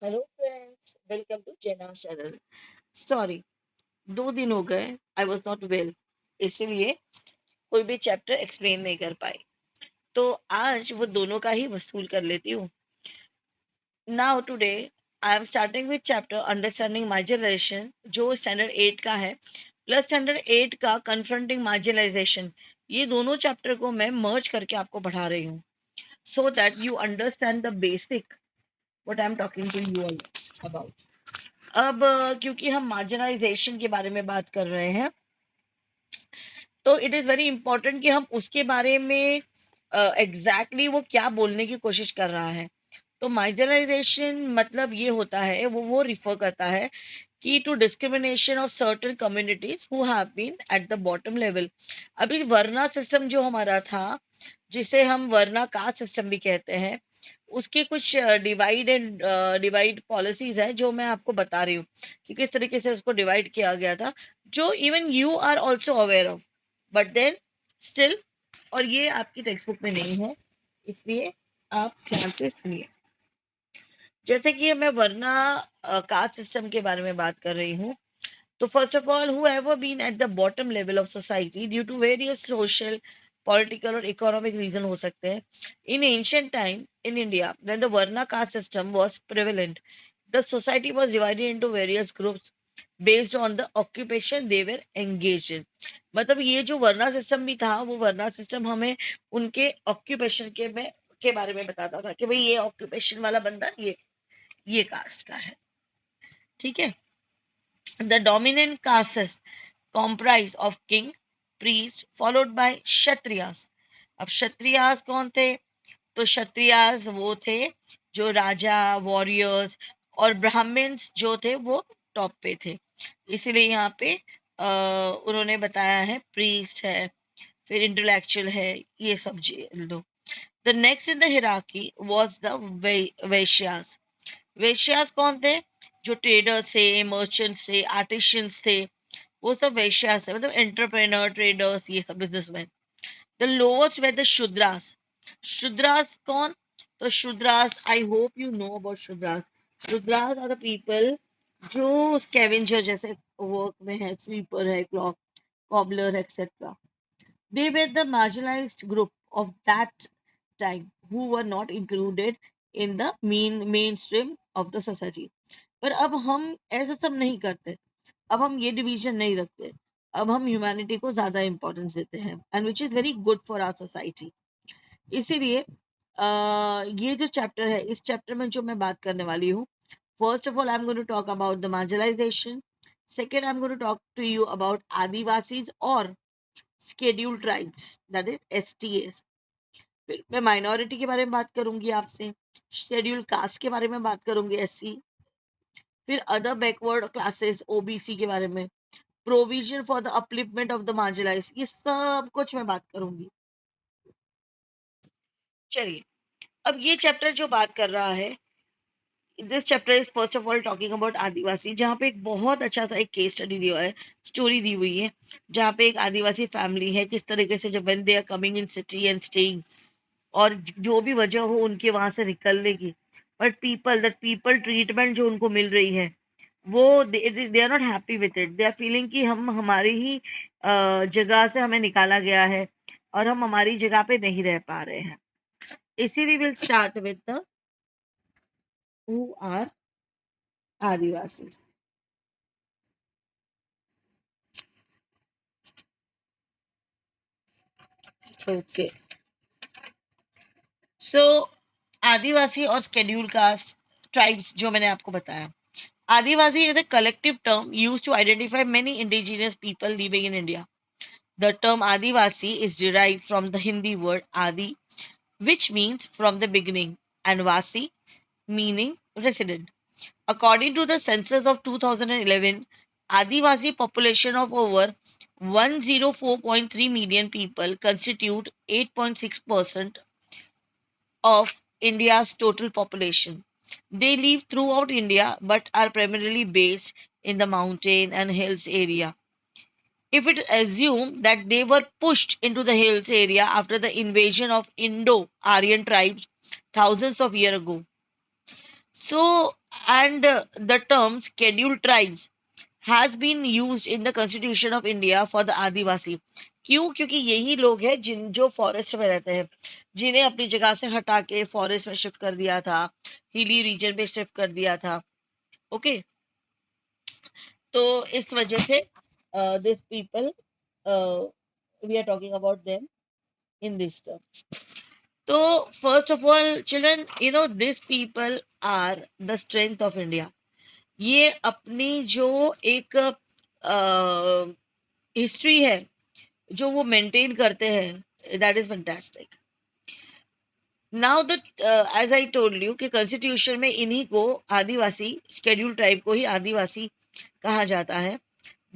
Hello friends, welcome to Jena channel. Sorry, 2 दिन हो गए, आई वॉज नॉट वेल, इसीलिए कोई भी चैप्टर एक्सप्लेन नहीं कर पाई। तो आज वो दोनों का ही वसूल कर लेती हूँ। Now today I am starting with chapter understanding marginalisation, जो स्टैंडर्ड 8 का है, प्लस स्टैंडर्ड 8 का कन्फ्रंटिंग मार्जिनलाइजेशन। ये दोनों चैप्टर को मैं मर्ज करके आपको पढ़ा रही हूँ, so that you understand the basic what I am talking to you all about. अब क्योंकि हम मार्जिनलाइजेशन के बारे में बात कर रहे हैं, तो इट इज़ वेरी इंपॉर्टेंट कि हम उसके बारे में एग्जैक्टली वो क्या बोलने की कोशिश कर रहा है। तो मार्जिनलाइजेशन मतलब ये होता है, वो रिफर करता है कि to discrimination of certain communities who have been at the bottom level. अभी वर्ना सिस्टम जो हमारा था, जिसे हम वर्ना कास्ट सिस्टम भी कहते हैं, उसके कुछ डिवाइड पॉलिसीज है जो मैं आपको बता रही हूँ कि किस तरीके से उसको डिवाइड किया गया था, जो even you are also aware of, but then still, और ये आपकी टेक्स्ट बुक में नहीं है, इसलिए आप ध्यान से सुनिए। जैसे कि मैं वरना कास्ट सिस्टम के बारे में बात कर रही हूँ, तो first of all, whoever been at the bottom level of society due to various social, political और economic reason हो सकते हैं। In ancient time in India, when the Varna caste system was prevalent, the society was divided into various groups based on the occupation they were engaged in। मतलब ये जो वर्ना system भी था, वो वर्ना सिस्टम हमें उनके ऑक्यूपेशन के बारे में बताता था कि भाई ये ऑक्यूपेशन वाला बंदा ये कास्ट का है, ठीक है। The dominant castes comprise of king, priest, followed by kshatriyas। अब क्षत्रियास कौन थे? तो क्षत्रियास वो थे जो राजा, वॉरियर्स, और ब्राह्मण्स जो थे वो टॉप पे थे। इसीलिए यहाँ पे उन्होंने बताया है प्रीस्ट है, फिर इंटेलेक्चुअल है, ये सब लोग। The next in the hierarchy was the Vaishyas. Vaishyas कौन थे? जो ट्रेडर्स थे, मर्चेंट्स थे, आर्टिशियंस थे, वो सब वैश्यास थे, मतलब एंटरप्रेनर, ट्रेडर्स, ये सब businessman. The lowest were the Shudras. Shudras कौन? तो Shudras, I hope you know about Shudras. Shudras are the people जो स्कैवेंजर जैसे वर्क में है, स्वीपर है, क्लॉक cobbler etcetera. They were the marginalized group of that time who were not included in the mainstream of the society। पर अब हम ऐसा सब नहीं करते, अब हम ये डिवीजन नहीं रखते, अब हम ह्यूमैनिटी को ज्यादा इंपॉर्टेंस देते हैं, and which is very good for our society. इसीलिए ये जो चैप्टर है, इस चैप्टर में जो मैं बात करने वाली हूँ, first of all I am going to talk about the marginalisation. Second, I am going to talk to you about Adivasis और scheduled tribes, that is STAs। फिर मैं माइनॉरिटी के बारे में बात करूंगी आपसे, शेड्यूल कास्ट के बारे में बात करूंगी, SC। फिर अदर बैकवर्ड क्लासेस, OBC के बारे में, provision for the upliftment of the marginalised, ये सब कुछ मैं बात करूंगी। चलिए, अब ये चैप्टर जो बात कर रहा है, this chapter is first of all talking about Adivasi, जहाँ पे एक बहुत अच्छा सा एक केस स्टडी दिया है, स्टोरी दी हुई है, जहाँ पे एक आदिवासी फैमिली है, किस तरीके से जब when they are coming in city and staying, और जो भी वजह हो उनके वहां से निकलने की, बट पीपल ट्रीटमेंट जो उनको मिल रही है, वो they are not happy with it. They are feeling कि हम हमारी ही जगह से हमें निकाला गया है और हम हमारी जगह पे नहीं रह पा रहे हैं। इसीलिए will start with the who are Adivasi. Okay, so Adivasi और स्केड्यूल कास्ट ट्राइब्स जो मैंने आपको बताया, Adivasi is a collective term used to identify many indigenous people living in India. The term Adivasi is derived from the Hindi word Adi, which means from the beginning, and Vasi, meaning resident. According to the census of 2011, Adivasi population of over 104.3 million people constitute 8.6% of India's total population. They live throughout India but are primarily based in the mountain and hills area. If it assumed that they were pushed into the hills area after the invasion of Indo-Aryan tribes thousands of years ago. So And the term scheduled tribes has been used in the constitution of India for the आदिवासी. क्यों? क्योंकि यही लोग हैं जिन जो forest में रहते हैं, जिन्हें अपनी जगह से हटा के फॉरेस्ट में शिफ्ट कर दिया था, हिली रीजन पे शिफ्ट कर दिया था. ओके, तो इस वजह से this people we are talking about them in this term. तो first of all children, you know this people are the strength of India. ये अपनी जो एक हिस्ट्री है जो वो मेंटेन करते हैं, that is fantastic. Now that as I told you कि कॉन्स्टिट्यूशन में इन्हीं को आदिवासी शेड्यूल ट्राइब को ही आदिवासी कहा जाता है.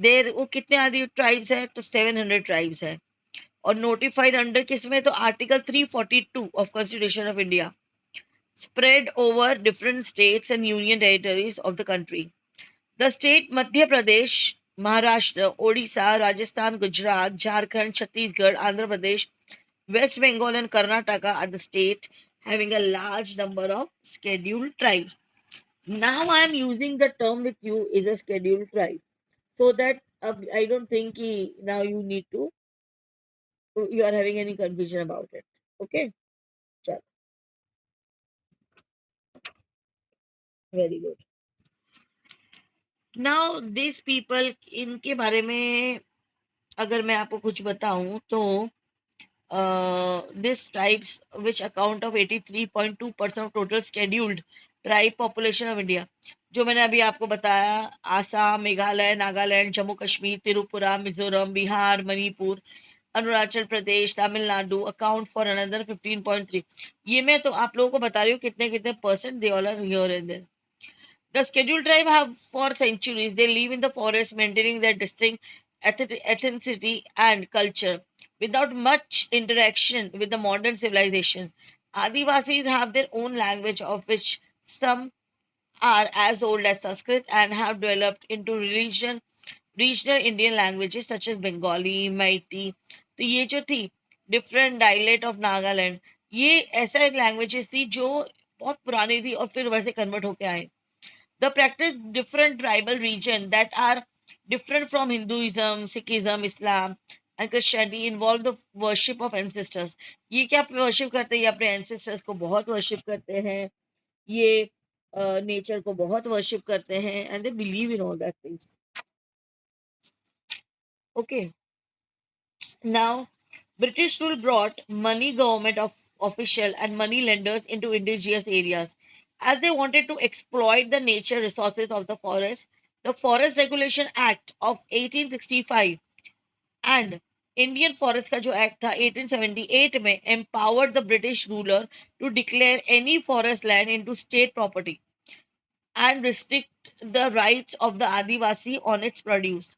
देर वो कितने आदि ट्राइब्स है? तो 700 ट्राइब्स है. और नोटिफाइड अंडर किस में? तो article 342 of constitution of India, spread over different states and union territories of the country. The state Madhya Pradesh, Maharashtra, Odisha, Rajasthan, Gujarat, Jharkhand, Chhattisgarh, Andhra Pradesh, West Bengal, and Karnataka are the state having a large number of scheduled tribes. Now I am using the term with you is a scheduled tribe, so that I don't think now you need to you are having any confusion about it. Okay, chalo, very good. Now these people, इनके बारे में अगर मैं आपको कुछ बताऊं तो this tribes which account of 83.2% of total scheduled tribe population of India. जो मैंने अभी आपको बताया, Assam, Meghalaya, Nagaland, Jammu Kashmir, Tripura, Mizoram, Bihar, Manipur, Arunachal Pradesh, Tamil Nadu account for another 15.3. ये मैं तो आप लोगों को बता रही हूँ कितने कितने percent they all are here and there. The scheduled tribe have for centuries. They live in the forest, maintaining their distinct ethnicity and culture without much interaction with the modern civilization. Adivasis have their own language, of which some are as old as Sanskrit and have developed into regional Indian languages such as Bengali, Maiti. तो ये जो थी different dialect of Nagaland, ये ऐसा languages थी जो बहुत पुरानी थी और फिर वैसे कन्वर्ट होके आए. The practice different tribal region that are different from Hinduism, Sikhism, Islam and Christianity involve the worship of ancestors. ये क्या worship करते हैं? ये अपने ancestors को बहुत worship करते हैं. ये nature को बहुत worship करते हैं and they believe in all that things. Okay. Now, British rule brought money government of official and money lenders into indigenous areas. As they wanted to exploit the nature resources of the forest, the Forest Regulation Act of 1865 and Indian Forest का जो act था 1878 में empowered the British ruler to declare any forest land into state property and restrict the rights of the Adivasi on its produce.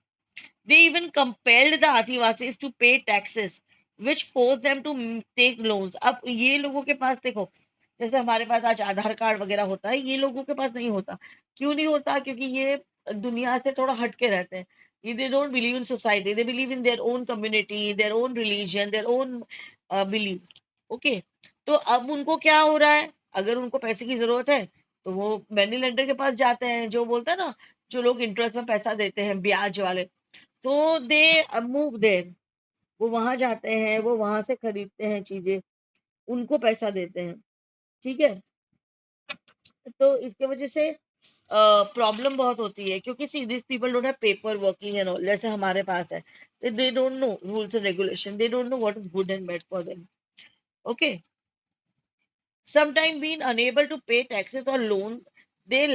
They even compelled the Adivasis to pay taxes, which forced them to take loans. अब ये लोगों के पास देखो, जैसे हमारे पास आज आधार card वगैरह होता है, ये लोगों के पास नहीं होता. क्यों नहीं होता? क्योंकि ये दुनिया से थोड़ा हट के रहते हैं. They don't believe in society, they believe in their own community, their own religion, their own believe. Okay, तो अब उनको क्या हो रहा है? अगर उनको पैसे की जरूरत है तो वो मनी लेंडर के पास जाते हैं, जो बोलता है ना, जो लोग इंटरेस्ट में पैसा देते हैं ब्याज वाले, तो दे मूव देयर. वो वहां जाते हैं, वो वहां से खरीदते हैं चीजें, उनको पैसा देते हैं. ठीक है, तो इसके वजह से प्रॉब्लम बहुत होती है, क्योंकि see this people don't have paper working and all जैसे हमारे पास है. They don't know rules and regulation, they don't know what is good and bad for them. Okay, sometime being unable to pay taxes or loan, their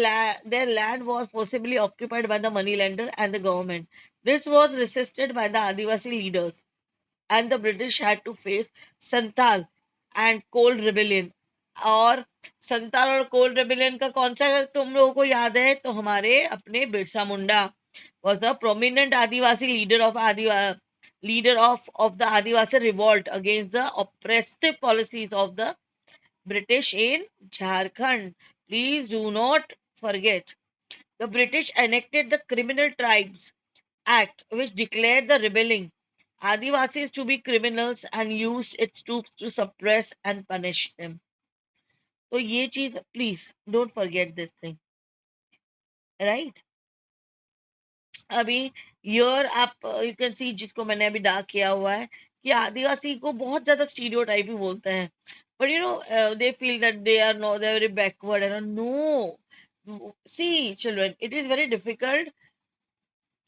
land was forcibly occupied by the moneylender and the government. This was resisted by the Adivasi leaders, and the British had to face Santal and Cold Rebellion. और संताल और cold rebellion का कौन सा तुम लोगों को याद है? तो हमारे अपने Birsa Munda was a prominent Adivasi leader of the Adivasi revolt against the oppressive policies of the British in Jharkhand. Please do not forget. The British enacted the Criminal Tribes Act, which declared the rebelling Adivasis to be criminals and used its troops to suppress and punish them. So, ये चीज please don't forget this thing. Right. अभी your आप you can see, जिसको मैंने अभी dark किया हुआ है, कि आदिवासी को बहुत ज्यादा स्टीरियोटाइप ही बोलते हैं, but you know they feel that they are no, they are very backward and no, see children, it is very difficult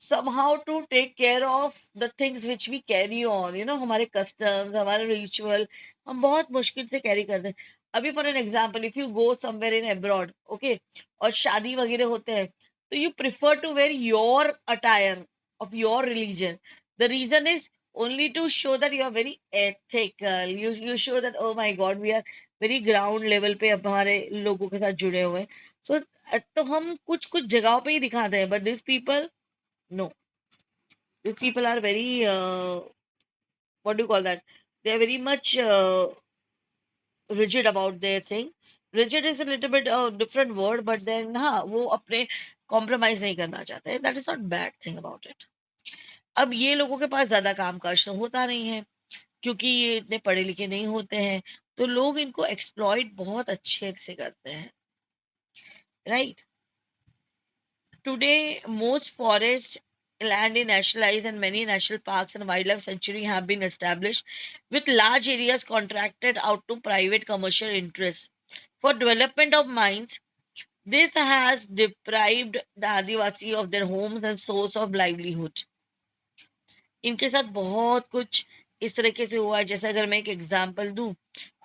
somehow to take care of the things which we carry on, you know, हमारे customs, हमारे ritual, हम बहुत मुश्किल से carry करते हैं। अभी for an example, if you go somewhere in abroad, okay, और शादी वगैरह होते हैं, तो you prefer to wear your attire of your religion. The reason is only to show that you are very ethical, you show that oh my god we are very ground level पे अब हमारे लोगों के साथ जुड़े हुए हैं। so तो हम कुछ कुछ जगहों पे ही दिखाते हैं, but these people, no, these people are very what do you call that, they are very much rigid about their thing. Rigid is a little bit a different word, but then हाँ, वो अपने compromise नहीं करना चाहते, that is not bad thing about it. अब ये लोगों के पास ज्यादा काम काज तो होता नहीं है, क्योंकि ये इतने पढ़े लिखे नहीं होते हैं, तो लोग इनको एक्सप्लॉइट बहुत अच्छे से करते हैं, right. Today, most forest land is nationalized and many national parks and wildlife sanctuary have been established with large areas contracted out to private commercial interests. For development of mines, this has deprived the Adivasi of their homes and source of livelihood. इनके साथ बहुत कुछ इस तरीके से हुआ है, जैसे अगर मैं एक एग्जांपल दूं,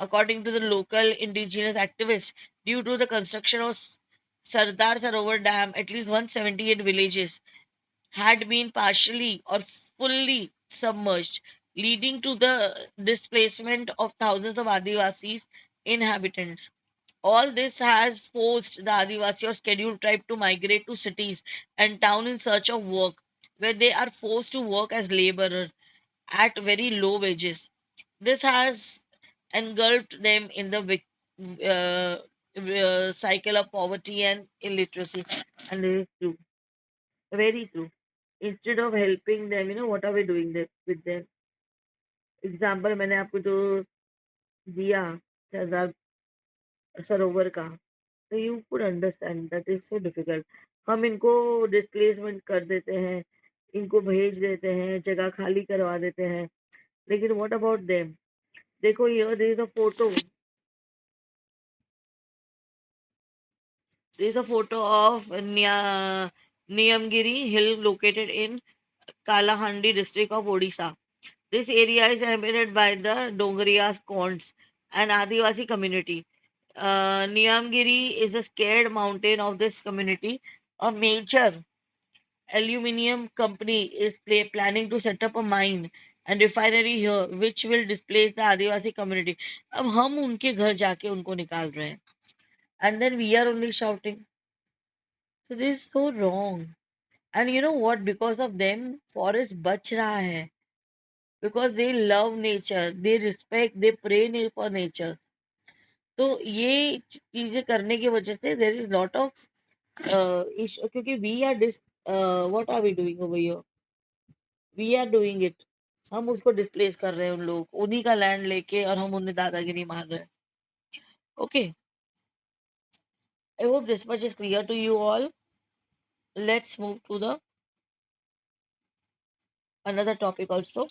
according to the local indigenous activist, due to the construction of Sardar Sarovar dam, at least 178 villages had been partially or fully submerged, leading to the displacement of thousands of Adivasis inhabitants. All this has forced the Adivasi or scheduled tribe to migrate to cities and town in search of work, where they are forced to work as laborers at very low wages. This has engulfed them in the cycle of poverty and illiteracy. And it is true, very true. Instead of helping them, you know, what are we doing with them? Example मैंने आपको जो दिया सरदार सरोवर का, तो you could understand that is so difficult. हम इनको displacement कर देते हैं, इनको भेज देते हैं, जगह खाली करवा देते हैं, लेकिन व्हाट अबाउट देम? देखो here there is a photo, there is a photo of Niyamgiri hill located in Kalahandi district of Odisha. This area is inhabited by the Dongariyas, Konds, an Adivasi community. Niyamgiri is a scared mountain of this community. A major aluminium company is planning to set up a mine and refinery here, which will displace the Adivasi community. अब हम उनके घर जाके उनको निकाल रहे हैं, and then we are only shouting. So this is so wrong. And you know what? Because of them, forest बच रहा है. Because they love nature, they respect, they pray for nature. तो ये चीजें करने की वजह से देर इज लॉट ऑफ क्योंकि we are this what are we doing over here, we are doing it, हम उसको डिस्प्लेस कर रहे हैं, उन लोग उन्हीं का लैंड लेके, और हम उन्हें दादागिरी मार रहे हैं। Okay, I hope this much is clear to you all. Let's move to the another topic also.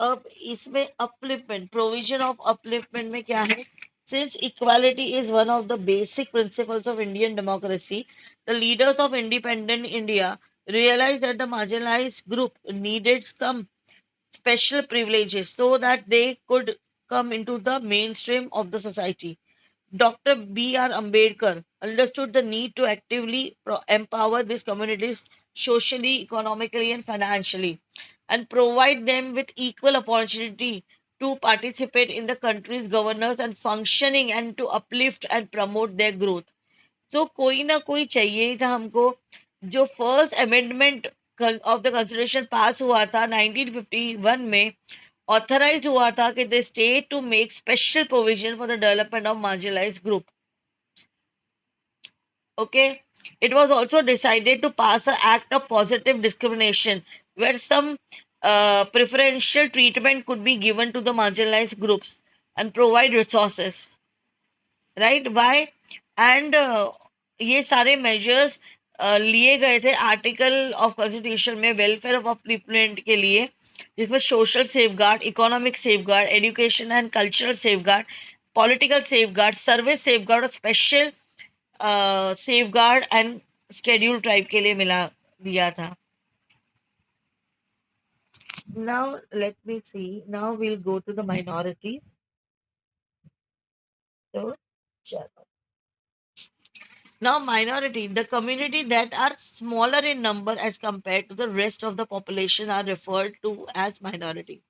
अब इसमें अपलिफ्टमेंट, प्रोविजन ऑफ अपलिफ्टमेंट में क्या है? Since equality is one of the basic principles of Indian democracy, the leaders of independent India realized that the marginalized group needed some special privileges so that they could come into the mainstream of the society. Dr. B.R. Ambedkar understood the need to actively empower these communities socially, economically, and financially, and provide them with equal opportunity to participate in the country's governance and functioning, and to uplift and promote their growth. So कोई ना कोई चाहिए ही था हमको। जो first amendment of the constitution pass हुआ था 1951 में, ऑथराइज हुआ था कि the state to make special provision for the development of marginalised group. Okay, it was also decided to pass an act of positive discrimination where some preferential treatment could be given to the marginalized groups and provide resources. Right? Why? And ये सारे measures लिए गए थे article of constitution में welfare of people के लिए, जिसमें social safeguard, economic safeguard, education and cultural safeguard, political safeguard, service safeguard और special safeguard and schedule tribe के लिए मिला दिया था. Now let me see. Now we'll go to the minorities. So, chalo. Now minority, the community that are smaller in number as compared to the rest of the population are referred to as minority.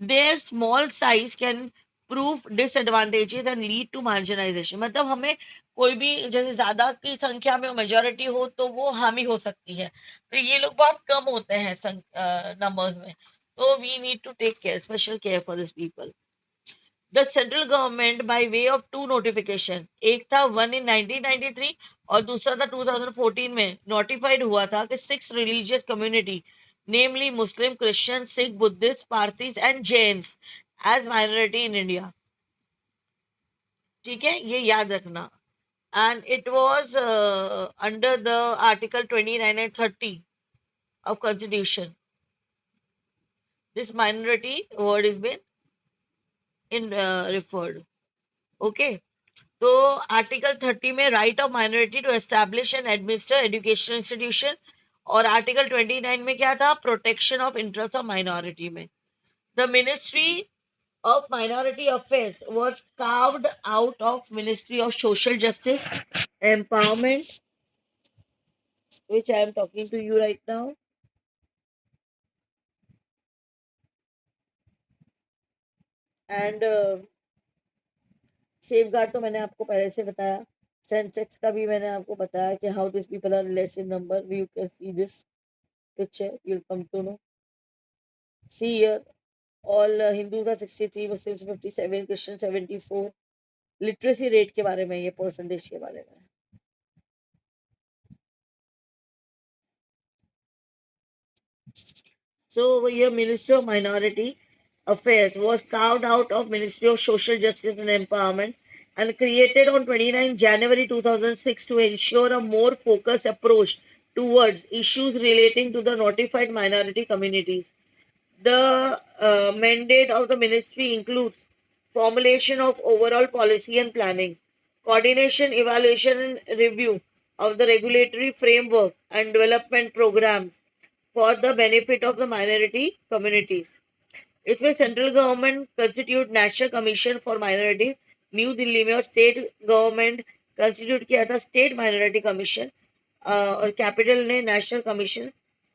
Their small size can prove disadvantages and lead to marginalization. मतलब हमें कोई भी जैसे ज्यादा की संख्या में majority हो तो वो हानि हो सकती है, तो ये लोग बहुत कम होते हैं नंबर्स में, तो we need to take care, special care for this people. The central government by way of to notification, एक था वन इन 1993 और दूसरा था 2014 में नोटिफाइड हुआ था कि 6 religious community, namely Muslim, Christian, Sikh, Buddhist, Parsis and Jains as minority in India. ठीक है, ये याद रखना. And it was under the article 29 and 30 of constitution. This minority word is been in referred. Okay. तो आर्टिकल 30 में right of minority to establish and administer education institution, और article 29 में क्या था, protection of interest of minority में. The ministry of minority affairs was carved out of Ministry of Social Justice Empowerment, which I am talking to you right now. And safeguard तो मैंने आपको पहले से बताया. सेंसेक्स का भी मैंने आपको बताया कि how these people are less in number. You can see this picture, you'll come to know. See here, all Hindus are 63, Muslims 57, Christians 74. Literacy rate के बारे में, ये परसेंटेज के बारे में. So over here, Ministry of Minority Affairs was carved out of Ministry of Social Justice and Empowerment and created on 29 January 2006 to ensure a more focused approach towards issues relating to the notified minority communities. The mandate of the ministry includes formulation of overall policy and planning, coordination, evaluation, and review of the regulatory framework and development programs for the benefit of the minority communities. इसमें central government constitute national commission for minority new Delhi में, और state government constitute किया था state minority commission, और capital ने national commission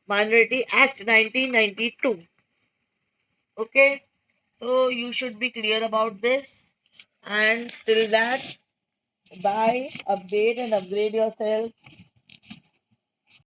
minority act 1992. Okay, so you should be clear about this. And till that, bye, update and upgrade yourself.